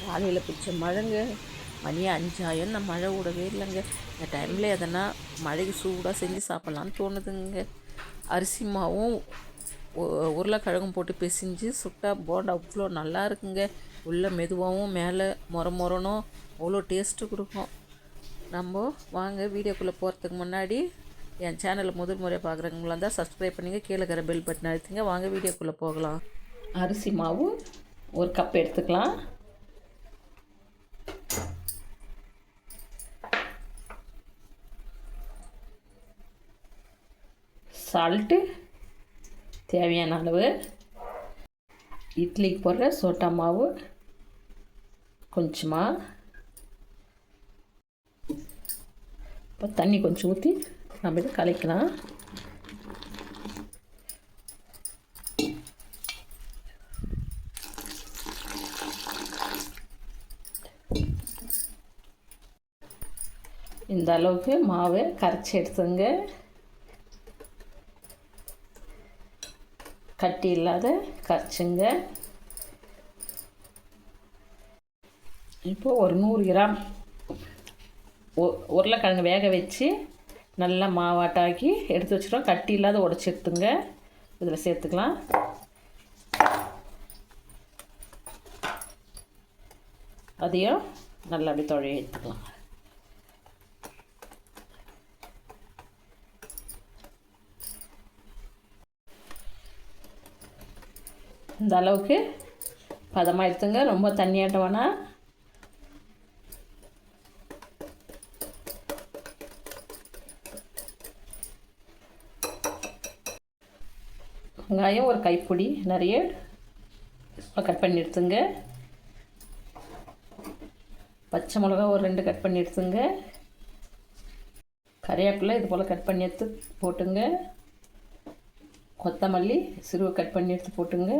காலையில் பிடிச்ச மழைங்க. மணி 5 ஆயும் நான் மழை விடவே இல்லைங்க. இந்த டைமில் எதனா மழைக்கு சூடாக செஞ்சு சாப்பிட்லான்னு தோணுதுங்க. அரிசி மாவும் உருளைக்கிழங்கும் போட்டு பிசைஞ்சு சுட்டா போண்டா அவ்வளோ நல்லா இருக்குங்க. உள்ள மெதுவாகவும் மேலே மொரணும் அவ்வளோ டேஸ்ட்டு கொடுக்கும். நம்ம வாங்க வீடியோக்குள்ளே போகிறதுக்கு முன்னாடி என் சேனலை முதல் முறையாக பார்க்குறவங்களா இருந்தால் சப்ஸ்கிரைப் பண்ணிங்க, கீழே இருக்கிற பெல் பட்டன் அழுத்திங்க. வாங்க வீடியோக்குள்ளே போகலாம். அரிசி மாவு 1 கப் எடுத்துக்கலாம். சால்ட்டு தேவையான அளவு, இட்லிக்கு போடுற சோட்டா மாவு கொஞ்சமாக, இப்போ தண்ணி கொஞ்சம் ஊற்றி நம்ம இதை கலக்கலாம். இந்த அளவுக்கு மாவை கரைச்சி எடுத்துங்க. கட்டி இல்லாத கரைச்சுங்க. இப்போது ஒரு 100 கிராம் உருளைக்கிழங்கு வேக வச்சு நல்லா மாவாட்டாக்கி எடுத்து வச்சுட்டோம். கட்டி இல்லாத உடச்சி எடுத்துங்க. இதில் சேர்த்துக்கலாம். அதையும் நல்லா அப்படி தொழைய எடுத்துக்கலாம். இந்த அளவுக்கு பதமாக எடுத்துங்க. ரொம்ப தண்ணியாட்டம் வேணாம். வெங்காயம் ஒரு கைப்பிடி நிறைய கட் பண்ணி எடுத்துங்க. பச்சை மிளகா ஒரு 2 கட் பண்ணி எடுத்துங்க. கறிவேப்பிலை இது போல் கட் பண்ணி எடுத்து போட்டுங்க. கொத்தமல்லி சிறுவை கட் பண்ணி எடுத்து போட்டுங்க.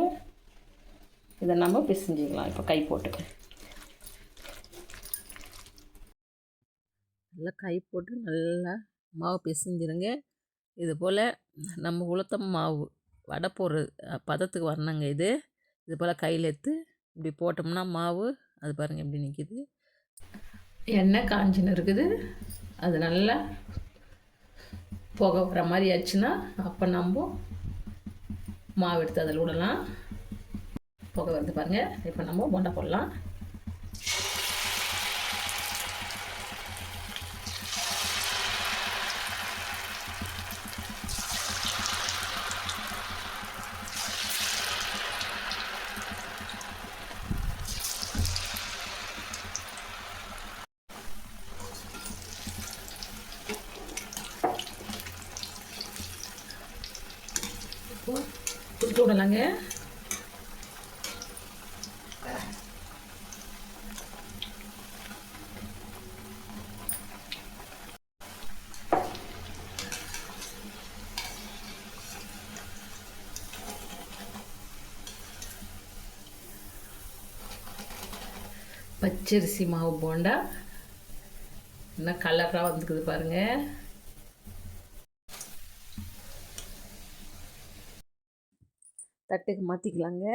இதை நம்ம பிசைஞ்சிக்கலாம். இப்போ கை போட்டு நல்லா கை போட்டு நல்லா மாவு பிசைஞ்சிருங்க. இது போல் நம்ம உளுத்தம் மாவு வடை போடுறது பதத்துக்கு வரணுங்க. இது போல் கையில் எடுத்து இப்படி போட்டோம்னா மாவு அது பாருங்கள் எப்படி நிற்கிது. எண்ணெய் காஞ்சின்னு இருக்குது. அது நல்லா புகை வர மாதிரி ஆச்சுன்னா அப்போ நம்ம மாவு எடுத்து அதில் விடலாம். புகை வருது பாருங்கள். இப்போ நம்ம போண்டா போடலாம். கொடுத்து விடலாங்க. பச்சரிசி மாவு போண்டா இன்னும் கலராக வந்துக்குது பாருங்கள். தட்டுக்கு மாற்றிக்கலாங்க.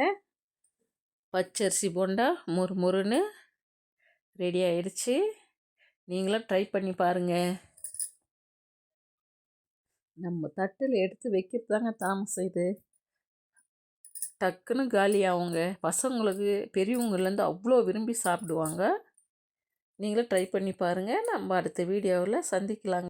பச்சரிசி போண்டா முறுன்னு ரெடி ஆகிடுச்சு. நீங்களும் ட்ரை பண்ணி பாருங்கள். நம்ம தட்டில் எடுத்து வைக்கிறது தாங்க தாமசம். இது டக்குன்னு காலியாகுங்க. பசங்களுக்கு பெரியவங்கலேருந்து அவ்வளோ விரும்பி சாப்பிடுவாங்க. நீங்களும் ட்ரை பண்ணி பாருங்கள். நம்ம அடுத்த வீடியோவில் சந்திக்கலாங்க.